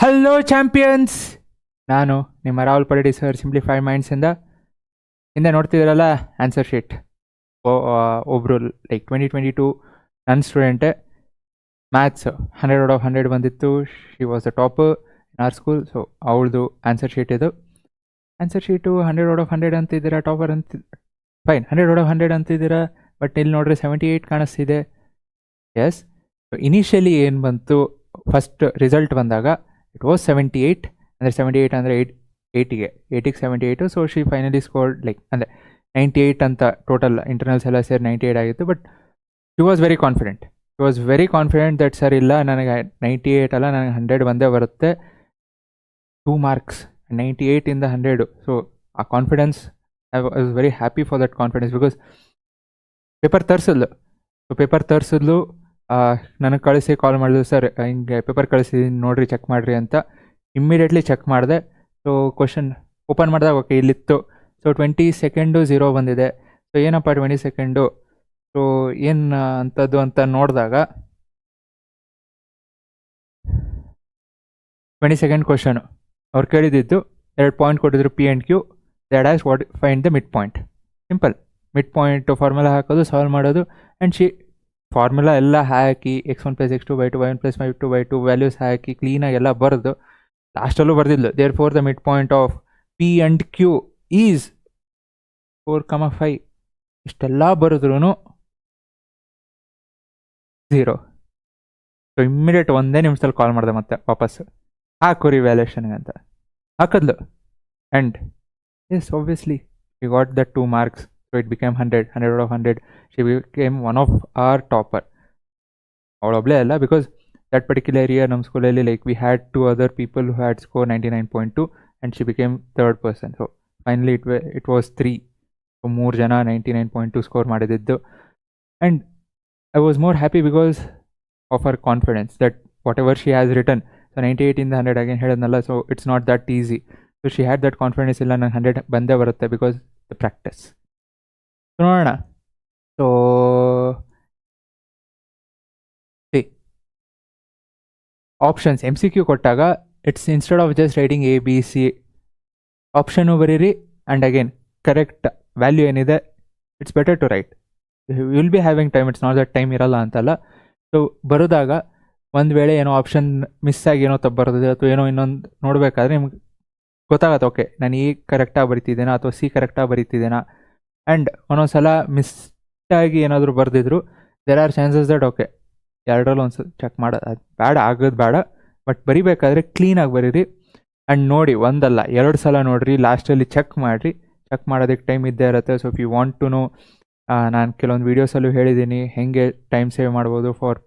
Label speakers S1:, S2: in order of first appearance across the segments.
S1: Hello champions, ನಾನು ನಿಮ್ಮ Rahul Paradi sir, simplified ಮೈಂಡ್ಸಿಂದ. ಹಿಂದೆ ನೋಡ್ತಿದ್ದೀರಲ್ಲ ಆನ್ಸರ್ ಶೀಟ್. ಒಬ್ಬರು ಲೈಕ್ 2022 ನನ್ನ ಸ್ಟೂಡೆಂಟೇ. ಮ್ಯಾಥ್ಸ್ 100/100 ಬಂದಿತ್ತು. She was the topper in our school. So ಅವಳದು ಆನ್ಸರ್ ಶೀಟ್ ಇದು. ಆನ್ಸರ್ ಶೀಟು 100/100 ಅಂತಿದ್ದೀರಾ, ಟಾಪರ್ ಅಂತ ಫೈನ್. 100/100 ಅಂತಿದ್ದೀರಾ, ಬಟ್ ಇಲ್ಲಿ ನೋಡ್ರಿ 78 ಕಾಣಿಸ್ತಿದೆ. ಎಸ್, ಇನಿಷಿಯಲಿ ಏನು ಬಂತು, ಫಸ್ಟ್ ರಿಸಲ್ಟ್ ಬಂದಾಗ ಇಟ್ ವಾಸ್ 78. ಅಂದರೆ 78 ಅಂದರೆ 80ಗೆ 78. So she finally scored like ಅಂದರೆ 98 ಅಂತ ಟೋಟಲ್ ಇಂಟರ್ನಲ್ಸ್ ಎಲ್ಲ ಸೇರಿ 98 ಆಗಿತ್ತು. But she was very confident that sir ಇಲ್ಲ, ನನಗೆ 98 ಅಲ್ಲ, ನನಗೆ 100 ಬಂದೇ ಬರುತ್ತೆ. 2 ಮಾರ್ಕ್ಸ್ 98ಇಂದ 100. ಸೊ ಆ confidence, I was very happy for that confidence because paper ತರಿಸಿದ್ಲು. ನನಗೆ ಕಳಿಸಿ ಕಾಲ್ ಮಾಡಿದ್ರು, ಸರ್ ಹಿಂಗೆ ಪೇಪರ್ ಕಳಿಸಿದ್ದೀನಿ ನೋಡಿರಿ, ಚೆಕ್ ಮಾಡಿರಿ ಅಂತ. ಇಮ್ಮಿಡಿಯೇಟ್ಲಿ ಚೆಕ್ ಮಾಡಿದೆ. ಸೊ ಕ್ವಶನ್ ಓಪನ್ ಮಾಡಿದಾಗ ಓಕೆ ಇಲ್ಲಿತ್ತು. ಸೊ 20 ಸೆಕೆಂಡು 0 ಬಂದಿದೆ. ಸೊ ಏನಪ್ಪ 20 ಸೆಕೆಂಡು, ಸೊ ಏನು ಅಂಥದ್ದು ಅಂತ ನೋಡಿದಾಗ 20 ಸೆಕೆಂಡ್ ಕ್ವಶನು ಅವ್ರು ಕೇಳಿದ್ದು 2 ಪಾಯಿಂಟ್ ಕೊಟ್ಟಿದ್ರು, P and Q. That as what find the mid point. Simple, mid point formula ಹಾಕೋದು, ಸಾಲ್ವ್ ಮಾಡೋದು. ಆ್ಯಂಡ್ ಫಾರ್ಮುಲಾ ಎಲ್ಲ ಹಾಕಿ x1 + x2/2 y1 + y2/2 values ಹಾಕಿ ಕ್ಲೀನಾಗಿ ಎಲ್ಲ ಬರೆದು ಲಾಸ್ಟಲ್ಲೂ ಬರೆದಿಲ್ಲ. Therefore the mid point of P and Q is 4,5. ಇಷ್ಟೆಲ್ಲ ಬರೆದ್ರೂ 0. So immediate ಒಂದೇ ನಿಮಿಷದಲ್ಲಿ ಕಾಲ್ ಮಾಡಿದೆ ಮತ್ತೆ ವಾಪಸ್, ಹಾಕು ರಿವ್ಯಾಲ್ಯೂಷನ್ಗೆ ಅಂತ ಹಾಕಿದ್ಲು. And yes, obviously we got the 2 marks. So it became 100/100. She became one of our topper. ಅವಳೊಬ್ಳೆ ಅಲ್ಲ, ಬಿಕಾಸ್ that particular year ನಮ್ಮ ಸ್ಕೂಲಲ್ಲಿ like we had 2 other people who had scored 99.2 and she became 3rd person. So finally it was 3. So 3 ಜನ 99.2 score ಮಾಡಿದ್ದು. And I was more happy because of her confidence that whatever she has written, so 98ಇಂದ 100 again ಹೇಳಿದ್ನಲ್ಲ, so it's not that easy. So she had that confidence, ಇಲ್ಲ ನಂಗೆ 100 ಬಂದೇ ಬರುತ್ತೆ because the practice. ನೋಡೋಣ. So options MCQ ಕೊಟ್ಟಾಗ it's instead of just writing ABC ಆಪ್ಷನ್ನು ಬರೀರಿ. And again correct value ಏನಿದೆ, it's better to write. You will be having time, it's not that time ಇರಲ್ಲ ಅಂತಲ್ಲ. ಸೊ ಬರೋದಾಗ ಒಂದು ವೇಳೆ ಏನೋ ಆಪ್ಷನ್ ಮಿಸ್ ಆಗಿ ಏನೋ ತಪ್ಪು ಬರೋದಿದೆ ಅಥವಾ ಏನೋ ಇನ್ನೊಂದು ನೋಡಬೇಕಾದ್ರೆ ನಿಮ್ಗೆ ಗೊತ್ತಾಗತ್ತೆ, ಓಕೆ ನಾನು ಈ ಕರೆಕ್ಟಾಗಿ ಬರೀತಿದ್ದೇನಾ ಅಥವಾ C ಕರೆಕ್ಟಾಗಿ ಬರೀತಿದ್ದೇನಾ. ಆ್ಯಂಡ್ ಒಂದೊಂದು ಸಲ ಮಿಸ್ಟಾಗಿ ಏನಾದರೂ ಬರೆದಿದ್ರು, there are chances that okay ಎರಡರಲ್ಲೂ ಒಂದು ಚೆಕ್ ಮಾಡೋದು, ಅದು ಆಗೋದು ಬೇಡ. ಬಟ್ ಬರಿಬೇಕಾದ್ರೆ ಕ್ಲೀನಾಗಿ ಬರೀರಿ. ಆ್ಯಂಡ್ ನೋಡಿ, ಒಂದಲ್ಲ 2 ಸಲ ನೋಡಿರಿ, ಲಾಸ್ಟಲ್ಲಿ ಚೆಕ್ ಮಾಡಿರಿ. ಚೆಕ್ ಮಾಡೋದಕ್ಕೆ ಟೈಮ್ ಇದ್ದೇ ಇರುತ್ತೆ. So if you want to know, ನಾನು ಕೆಲವೊಂದು ವೀಡಿಯೋಸಲ್ಲೂ ಹೇಳಿದ್ದೀನಿ ಹೇಗೆ ಟೈಮ್ ಸೇವ್ ಮಾಡ್ಬೋದು for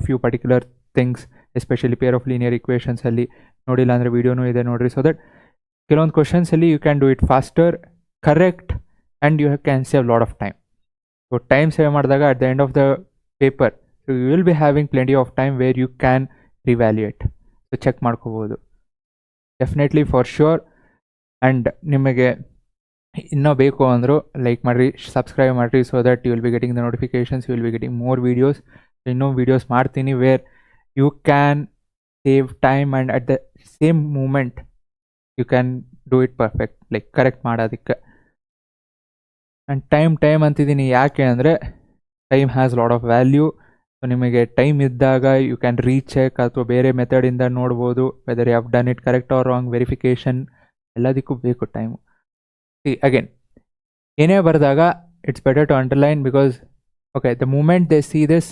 S1: few particular things, especially pair of linear ಇಕ್ವೇಷನ್ಸಲ್ಲಿ. ನೋಡಿಲ್ಲ ಅಂದರೆ ವೀಡಿಯೋನೂ ಇದೆ ನೋಡಿರಿ. ಸೊ ದಟ್ ಕೆಲವೊಂದು ಕ್ವಶನ್ಸಲ್ಲಿ you can do it faster, correct, and you can save lot of time. So time save ಮಾಡಿದಾಗ at the end of the paper, so you will be having plenty of time where you can ರಿವ್ಯಾಲ್ಯೂಯೇಟ್. So check ಮಾಡ್ಕೋಬೋದು definitely for sure. And ನಿಮಗೆ ಇನ್ನೂ ಬೇಕು ಅಂದರೂ like ಮಾಡಿರಿ, subscribe ಮಾಡಿರಿ, so that you will be getting the notifications, you will be getting more videos. ಇನ್ನೂ videos ಮಾಡ್ತೀನಿ where you can save time and at the same moment you can do it perfect, like correct ಮಾಡೋದಕ್ಕೆ. And time ಅಂತಿದ್ದೀನಿ ಯಾಕೆ ಅಂದರೆ time has lot of value. So ನಿಮಗೆ time ಇದ್ದಾಗ you can recheck ಅಥವಾ ಬೇರೆ ಮೆಥಡಿಂದ ನೋಡ್ಬೋದು whether you have done it correct or wrong. Verification ಎಲ್ಲದಕ್ಕೂ ಬೇಕು ಟೈಮು. ಅಗೇನ್ ಏನೇ ಬರೆದಾಗ it's better to underline, because okay the moment they see this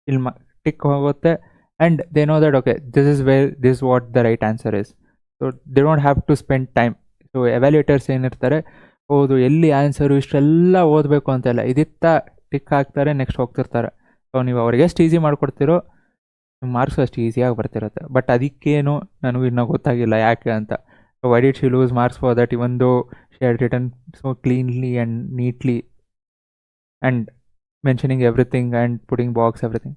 S1: ಇಲ್ಲಿ ಟಿಕ್ ಹೋಗುತ್ತೆ and they know that okay this is where this what the right answer is. So they don't have to spend time. So evaluators ಏನಿರ್ತಾರೆ, ಹೌದು ಎಲ್ಲಿ answer ಇಷ್ಟೆಲ್ಲ ಓದಬೇಕು ಅಂತೆಲ್ಲ ಇದಿತ್ತ tick ಹಾಕ್ತಾರೆ, ನೆಕ್ಸ್ಟ್ ಹೋಗ್ತಿರ್ತಾರೆ. ಸೊ ನೀವು ಅವ್ರಿಗೆ ಎಷ್ಟು ಈಸಿ ಮಾಡಿಕೊಡ್ತಿರೋ ನಿಮ್ಮ ಮಾರ್ಕ್ಸು ಅಷ್ಟು ಈಸಿಯಾಗಿ ಬರ್ತಿರುತ್ತೆ. ಬಟ್ ಅದಕ್ಕೇನು ನನಗೂ ಇನ್ನೂ ಗೊತ್ತಾಗಿಲ್ಲ ಯಾಕೆ ಅಂತ. So why did she lose marks for that, even though she had written so cleanly and neatly and mentioning everything and putting box everything,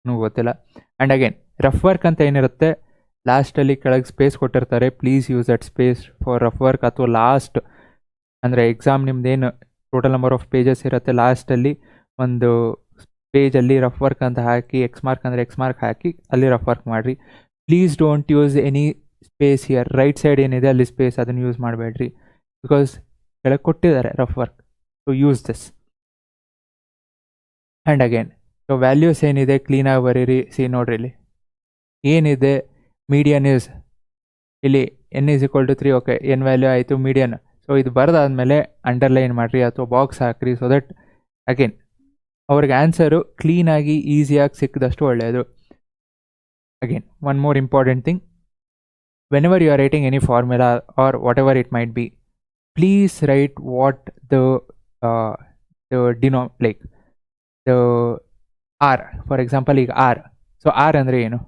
S1: ನನಗೂ ಗೊತ್ತಿಲ್ಲ. ಆ್ಯಂಡ್ ಅಗೇನ್ ರಫ್ ವರ್ಕ್ ಅಂತ ಏನಿರುತ್ತೆ, ಲಾಸ್ಟಲ್ಲಿ ಕೆಳಗೆ ಸ್ಪೇಸ್ ಕೊಟ್ಟಿರ್ತಾರೆ, please use that space for rough work. ಅಥವಾ last ಅಂದರೆ exam ನಿಮ್ದೇನು ಟೋಟಲ್ ನಂಬರ್ ಆಫ್ ಪೇಜಸ್ ಇರುತ್ತೆ, ಲಾಸ್ಟಲ್ಲಿ ಒಂದು ಪೇಜಲ್ಲಿ ರಫ್ ವರ್ಕ್ ಅಂತ ಹಾಕಿ X ಮಾರ್ಕ್ ಅಂದರೆ X ಮಾರ್ಕ್ ಹಾಕಿ ಅಲ್ಲಿ ರಫ್ ವರ್ಕ್ ಮಾಡಿರಿ. Please don't use any space here. Right side ಏನಿದೆ ಅಲ್ಲಿ ಸ್ಪೇಸ್ ಅದನ್ನು ಯೂಸ್ ಮಾಡಬೇಡ್ರಿ, ಬಿಕಾಸ್ ಕೆಳಗೆ ಕೊಟ್ಟಿದ್ದಾರೆ rough work. So use this. And again so values ಏನಿದೆ ಕ್ಲೀನಾಗಿ ಬರೀರಿ. ಸಿ ನೋಡ್ರಿ ಇಲ್ಲಿ ಏನಿದೆ ಮೀಡಿಯನ್ ಇಸ್ ಇಲ್ಲಿ n = 3. ಓಕೆ, n ವ್ಯಾಲ್ಯೂ ಆಯಿತು ಮೀಡಿಯನ್. ಸೊ ಇದು ಬರೆದಾದ್ಮೇಲೆ ಅಂಡರ್ಲೈನ್ ಮಾಡಿರಿ ಅಥವಾ ಬಾಕ್ಸ್ ಹಾಕ್ರಿ, ಸೊ ದಟ್ ಅಗೇನ್ ಅವ್ರಿಗೆ ಆನ್ಸರು ಕ್ಲೀನಾಗಿ ಈಸಿಯಾಗಿ ಸಿಕ್ಕಿದಷ್ಟು ಒಳ್ಳೆಯದು. Again one more important thing, whenever you are writing any formula or whatever it might be, please write what the like the r. For example ಈಗ r, so r ಅಂದರೆ ಏನು?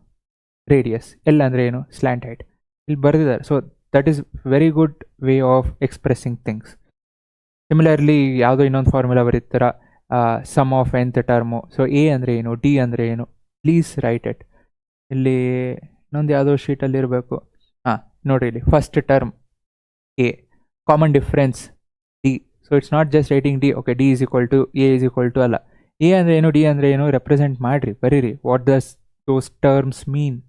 S1: Radius. L ಅಂದರೆ ಏನು? Slant height. ಇಲ್ಲಿ ಬರೆದಿದ್ದಾರೆ. So that is very good way of expressing things. Similarly ಯಾವುದೋ ಇನ್ನೊಂದು formula ಬರೀತಾರ, sum of nth term. So a ಅಂದರೆ ಏನು, ಡಿ ಅಂದರೆ ಏನು, ಪ್ಲೀಸ್ ರೈಟ್ ಇಟ್. ಇಲ್ಲಿ ಇನ್ನೊಂದು ಯಾವುದೋ ಶೀಟಲ್ಲಿ ಇರಬೇಕು. ಹಾಂ ನೋಡಿರಿ, ಇಲ್ಲಿ first term A, common difference D. So it's not just writing D. Okay, D = ಅಲ್ಲ, ಎ ಅಂದರೆ ಏನು, ಡಿ ಅಂದರೆ ಏನು ರೆಪ್ರೆಸೆಂಟ್ ಮಾಡಿರಿ, ಬರೀರಿ what does those terms mean.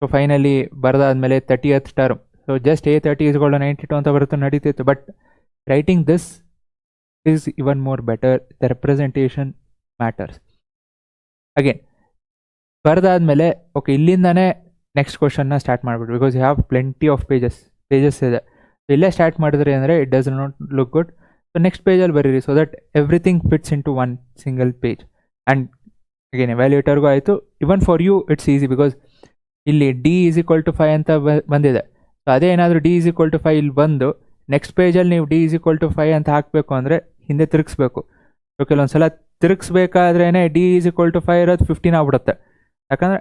S1: So finally ಬರೆದಾದ್ಮೇಲೆ 30th term. So just A30 = 92 ಅಂತ ಬರುತ್ತೆ, ನಡೀತಿತ್ತು. But writing this is even more better. The representation matters. Again ಬರೆದಾದ್ಮೇಲೆ ಓಕೆ, ಇಲ್ಲಿಂದಾನೇ ನೆಕ್ಸ್ಟ್ ಕ್ವಶನ್ನ ಸ್ಟಾರ್ಟ್ ಮಾಡಿಬಿಡ್ರಿ, because you have plenty of pages ಇದೆ. ಇಲ್ಲೇ ಸ್ಟಾರ್ಟ್ ಮಾಡಿದ್ರಿ ಅಂದರೆ it does not look good. So next ಪೇಜಲ್ಲಿ ಬರೀರಿ, so that everything fits into one single page. And again ಎವ್ಯಾಲ್ಯೂಟರ್ಗೂ ಆಯಿತು. Even for you it's easy, because ಇಲ್ಲಿ D = 5 ಅಂತ ಬಂದಿದೆ. ಸೊ ಅದೇ ಏನಾದರೂ D = 5 ಇಲ್ಲಿ ಬಂದು ನೆಕ್ಸ್ಟ್ ಪೇಜಲ್ಲಿ ನೀವು D = 5 ಅಂತ ಹಾಕಬೇಕು ಅಂದರೆ ಹಿಂದೆ ತಿರುಗಿಸ್ಬೇಕು. ಸೊ ಕೆಲವೊಂದು ಸಲ ತಿರುಗಿಸ್ಬೇಕಾದ್ರೇ D = 5 ಇರೋದು 15 ಆಗ್ಬಿಡುತ್ತೆ. ಯಾಕಂದರೆ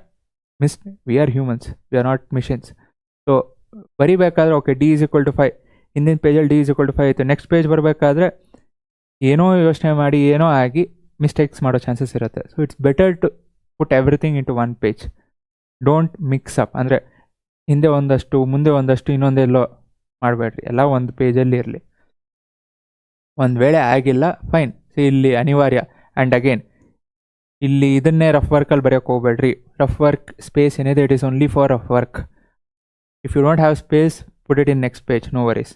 S1: we are humans, we are not machines. So ಬರಿಬೇಕಾದ್ರೆ ಓಕೆ D = 5, ಹಿಂದಿನ ಪೇಜಲ್ಲಿ D = 5 ಇತ್ತು. ನೆಕ್ಸ್ಟ್ ಪೇಜ್ ಬರಬೇಕಾದ್ರೆ ಏನೋ ಯೋಚನೆ ಮಾಡಿ ಏನೋ ಆಗಿ ಮಿಸ್ಟೇಕ್ಸ್ ಮಾಡೋ ಚಾನ್ಸಸ್ ಇರುತ್ತೆ. So it's better to put everything into one page. Don't mix up, ಅಂದರೆ ಹಿಂದೆ ಒಂದಷ್ಟು ಮುಂದೆ ಒಂದಷ್ಟು ಇನ್ನೊಂದೆಲ್ಲೋ ಮಾಡಬೇಡ್ರಿ, ಎಲ್ಲ ಒಂದು ಪೇಜಲ್ಲಿ ಇರಲಿ. ಒಂದು ವೇಳೆ ಆಗಿಲ್ಲ ಫೈನ್, ಇಲ್ಲಿ ಅನಿವಾರ್ಯ. ಆ್ಯಂಡ್ ಅಗೇನ್ ಇಲ್ಲಿ ಇದನ್ನೇ ರಫ್ ವರ್ಕಲ್ಲಿ ಬರೆಯೋಕೆ ಹೋಗ್ಬೇಡ್ರಿ. ರಫ್ ವರ್ಕ್ ಸ್ಪೇಸ್ ಏನಿದೆ it is only for rough work. If you don't have space put it in next page, no worries.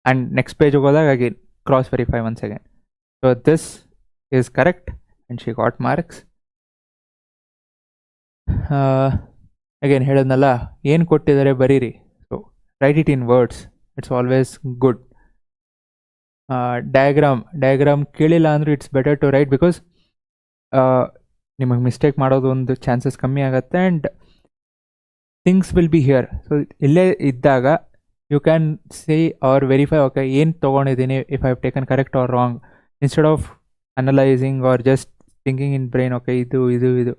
S1: And next ಪೇಜ್ಗೆ ಹೋದಾಗ again cross verify once again. So this is correct and she got marks. Again ಹೇಳೋದ್ನಲ್ಲ, ಏನು ಕೊಟ್ಟಿದ್ದಾರೆ ಬರೀರಿ. So write it in words, it's always good. Diagram ಕೇಳಿಲ್ಲ ಅಂದರೂ it's better to write, because ನಿಮಗೆ mistake ಮಾಡೋದು ಒಂದು ಚಾನ್ಸಸ್ ಕಮ್ಮಿ ಆಗುತ್ತೆ. And things will be here. So ಇಲ್ಲೇ ಇದ್ದಾಗ you can say or verify, okay ಏನು ತೊಗೊಂಡಿದ್ದೀನಿ, if I have taken correct or wrong, instead of analysing or just thinking in brain. Okay ಇದು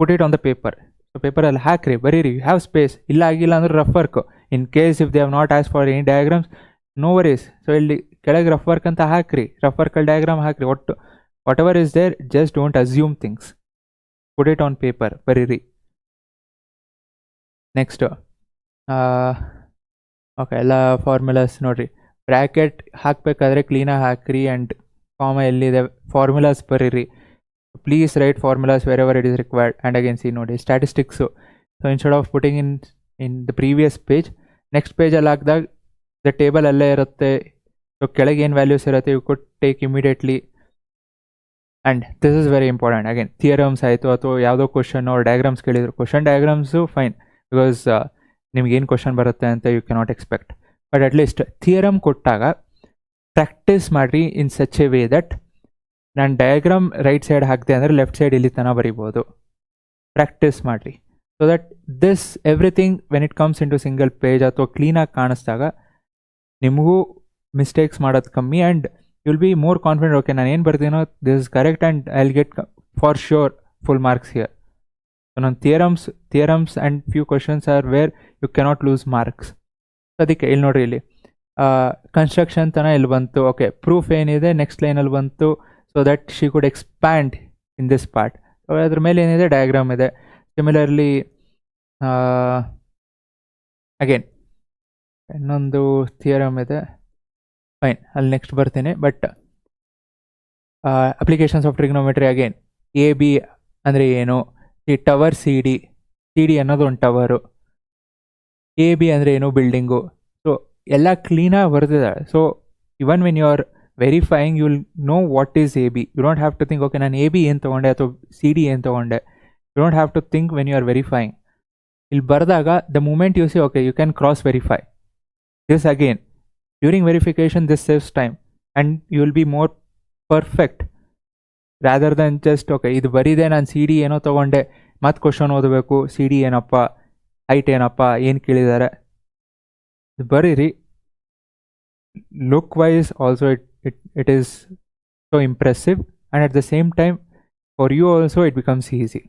S1: put it on the paper. So ಪೇಪರಲ್ಲಿ ಹಾಕ್ರಿ, ಬರೀರಿ, you have space. ಇಲ್ಲ ಆಗಿಲ್ಲ ಅಂದ್ರೆ rough work. In case if they have not ask for any diagrams, no worries. So ಇಲ್ಲಿ ಕೆಳಗೆ rough work ಅಂತ ಹಾಕ್ರಿ, ರಫ್ ವರ್ಕಲ್ಲಿ ಡಯಾಗ್ರಾಮ್ ಹಾಕ್ರಿ. ಒಟ್ಟು whatever is there, just don't assume things, put it on paper, ಬರೀರಿ. Next okay, ಎಲ್ಲ formulas ನೋಡಿರಿ. Bracket ಹಾಕಬೇಕಾದ್ರೆ ಕ್ಲೀನಾಗಿ ಹಾಕ್ರಿ. ಆ್ಯಂಡ್ ಕಾಮ ಎಲ್ಲಿದೆ, ಫಾರ್ಮುಲಾಸ್ ಬರೀರಿ. Please write formulas wherever it is required. And again see ನೋಡಿ statistics. So instead of putting in the previous page, next page ಅಲ್ಲಿ ಹಾಕಿದಾಗ the table ಅಲ್ಲೇ ಇರುತ್ತೆ. ಸೊ ಕೆಳಗೆ ಏನು ವ್ಯಾಲ್ಯೂಸ್ ಇರುತ್ತೆ you could take immediately. And this is very important. Again theorems ಆಯಿತು ಅಥವಾ ಯಾವುದೋ ಕ್ವಶನ್ ಅವ್ರು ಡಯಾಗ್ರಾಮ್ಸ್ ಕೇಳಿದ್ರು, ಕ್ವಶನ್ ಡಯಾಗ್ರಾಮ್ಸು ಫೈನ್, ಬಿಕಾಸ್ ನಿಮ್ಗೇನು ಕ್ವಶನ್ ಬರುತ್ತೆ ಅಂತ you cannot expect. But at least theorem ಕೊಟ್ಟಾಗ ಪ್ರಾಕ್ಟೀಸ್ ಮಾಡಿರಿ in such a way that ನಾನು ಡಯಾಗ್ರಾಮ್ ರೈಟ್ ಸೈಡ್ ಹಾಕಿದೆ ಅಂದರೆ ಲೆಫ್ಟ್ ಸೈಡ್ ಇಲ್ಲಿ ತನಕ ಬರಿಬೋದು. ಪ್ರಾಕ್ಟೀಸ್ ಮಾಡಿರಿ. So that this everything when it comes into single page ಅಥವಾ ಕ್ಲೀನಾಗಿ ಕಾಣಿಸ್ದಾಗ ನಿಮಗೂ ಮಿಸ್ಟೇಕ್ಸ್ ಮಾಡೋದು ಕಮ್ಮಿ. And you will be more confident, okay ನಾನು ಏನು ಬರ್ತೀನೋ this is correct and I will get for sure full marks here. So ನನ್ನ theorems and few questions are where you cannot lose marks. ಅದಕ್ಕೆ ಇಲ್ಲಿ ನೋಡಿರಿ, ಇಲ್ಲಿ ಕನ್ಸ್ಟ್ರಕ್ಷನ್ ತನಕ ಇಲ್ಲಿ ಬಂತು. ಓಕೆ, ಪ್ರೂಫ್ ಏನಿದೆ ನೆಕ್ಸ್ಟ್ ಲೈನಲ್ಲಿ ಬಂತು. So that she could expand in this part. So ಅದ್ರ ಮೇಲೆ ಏನಿದೆ ಡಯಾಗ್ರಾಮ್ ಇದೆ. ಸಿಮಿಲರ್ಲಿ ಅಗೇನ್ ಇನ್ನೊಂದು ಥಿಯರಮ್ ಇದೆ, ಫೈನ್ ಅಲ್ಲಿ ನೆಕ್ಸ್ಟ್ ಬರ್ತೀನಿ. But applications of trigonometry, again A B ಅಂದರೆ ಏನು, ಈ tower C D C D ಅನ್ನೋದು ಒಂದು ಟವರು, ಎ ಬಿ ಅಂದರೆ ಏನು ಬಿಲ್ಡಿಂಗು. ಸೊ ಎಲ್ಲ ಕ್ಲೀನಾಗಿ ಬರೆದಿದ್ದಾರೆ. So even when you are verifying you will know what is A B. You don't have to think okay ನಾನು ಎ ಬಿ ಏನು ತೊಗೊಂಡೆ ಅಥವಾ ಸಿ ಡಿ ಏನು ತೊಗೊಂಡೆ. You don't have to think when you are verifying. ಇಲ್ಲಿ ಬರೆದಾಗ the moment you see okay you can cross verify this again. During verification this saves time and you will be more perfect rather than just okay ಇದು ಬರೀದೆ ನಾನು C D ಏನೋ ತೊಗೊಂಡೆ ಮತ್ತು question ಓದಬೇಕು, C D ಏನಪ್ಪ, height ಏನಪ್ಪ, ಏನು ಕೇಳಿದ್ದಾರೆ. ಇದು ಬರೀರಿ. Look wise also it is so impressive, and at the same time for you also it becomes easy.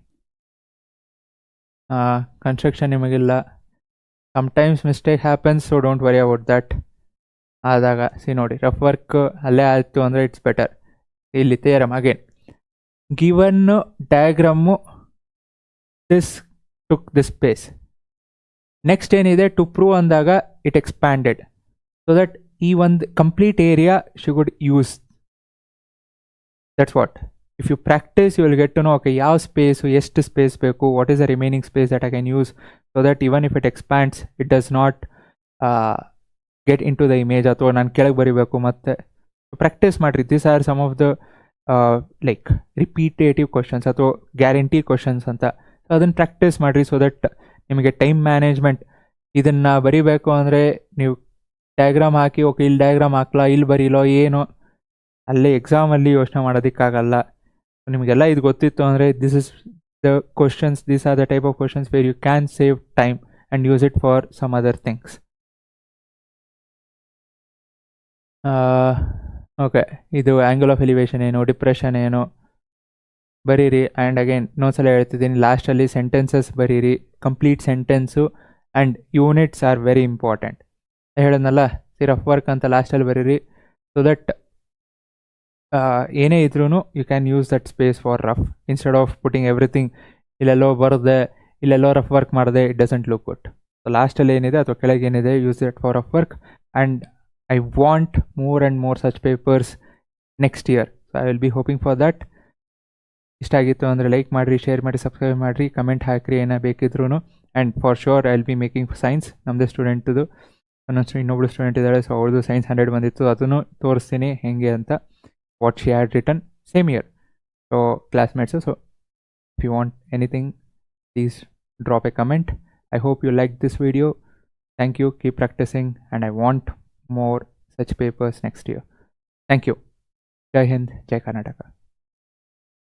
S1: Construction ನಿಮಗಿಲ್ಲ, sometimes mistake happens, so don't worry about that. ಆದಾಗ ಸಿ ನೋಡಿ ರಫ್ ವರ್ಕ್ ಅಲ್ಲೇ ಆಯಿತು ಅಂದರೆ ಇಟ್ಸ್ ಬೆಟರ್. ಇಲ್ಲಿ theorem again given diagram this took this space. Next ಏನಿದೆ to prove ಅಂದಾಗ ಇಟ್ ಎಕ್ಸ್ಪ್ಯಾಂಡೆಡ್ ಸೊ ದಟ್ ಈ ಒಂದು complete area she could use. That's what if you practice you will get to know okay ಯಾವ space ಎಷ್ಟು space ಬೇಕು, what is the remaining space that I can use so that even if it expands it does not get into the image ಅಥವಾ ನಾನು ಕೆಳಗೆ ಬರೀಬೇಕು. ಮತ್ತು practice ಮಾಡಿರಿ. This are some of the like repetitive questions ಅಥವಾ guarantee questions ಅಂತ. ಸೊ ಅದನ್ನು ಪ್ರಾಕ್ಟೀಸ್ ಮಾಡಿರಿ ಸೊ ದಟ್ ನಿಮಗೆ ಟೈಮ್ ಮ್ಯಾನೇಜ್ಮೆಂಟ್ ಇದನ್ನು ಬರೀಬೇಕು ಅಂದರೆ ನೀವು ಡಯಾಗ್ರಾಮ್ ಹಾಕಿ ಓಕೆ ಇಲ್ಲಿ ಡಯಾಗ್ರಾಮ್ ಹಾಕ್ಲಾ ಇಲ್ಲಿ ಬರೀಲೋ ಏನು ಅಲ್ಲೇ ಎಕ್ಸಾಮಲ್ಲಿ ಯೋಚನೆ ಮಾಡೋದಕ್ಕಾಗಲ್ಲ. ನಿಮಗೆಲ್ಲ ಇದು ಗೊತ್ತಿತ್ತು ಅಂದರೆ this is the questions, these are the type of questions where you can save time and use it for some other things. Okay ಇದು ಆ್ಯಂಗಲ್ ಆಫ್ ಎಲಿವೇಶನ್ ಏನು, ಡಿಪ್ರೆಷನ್ ಏನು ಬರೀರಿ. ಆ್ಯಂಡ್ ಅಗೇನ್ ಇನ್ನೊಂದ್ಸಲ ಹೇಳ್ತಿದ್ದೀನಿ, ಲಾಸ್ಟಲ್ಲಿ ಸೆಂಟೆನ್ಸಸ್ ಬರೀರಿ, complete sentence and units are very important. ಹೇಳೋದನ್ನಲ್ಲ rough work ಅಂತ ಲಾಸ್ಟಲ್ಲಿ ಬರೀರಿ ಸೊ ದಟ್ ಏನೇ ಇದ್ರೂ you can use that space for rough instead of putting everything ಇಲ್ಲೆಲ್ಲೋ ಬರದೆ ಇಲ್ಲೆಲ್ಲೋ ರಫ್ ವರ್ಕ್ ಮಾಡಿದೆ it doesn't look good. So ಲಾಸ್ಟಲ್ಲಿ ಏನಿದೆ ಅಥವಾ ಕೆಳಗೆ ಏನಿದೆ use that for rough work. And I want more and more such papers next year. So I will be hoping for that. ಇಷ್ಟ ಆಗಿತ್ತು ಅಂದರೆ ಲೈಕ್ ಮಾಡಿರಿ, ಶೇರ್ ಮಾಡಿ, ಸಬ್ಸ್ಕ್ರೈಬ್ ಮಾಡಿರಿ, ಕಮೆಂಟ್ ಹಾಕಿರಿ ಏನೇ ಬೇಕಿದ್ರೂ. And for sure I will be making science. ನಮ್ಮದೇ ಸ್ಟೂಡೆಂಟ್ದು ಇನ್ನೊಬ್ಳು ಸ್ಟೂಡೆಂಟ್ ಇದ್ದಾಳೆ, ಸೊ ಅವ್ರದ್ದು ಸೈನ್ಸ್ 100 ಬಂದಿತ್ತು, ಅದನ್ನು ತೋರಿಸ್ತೀನಿ ಹೇಗೆ ಅಂತ. What she had written same year. So classmates. So if you want anything please drop a comment. I hope you like this video. Thank you. Keep practicing and I want more such papers next year. Thank you. Jai Hind, Jai Karnataka.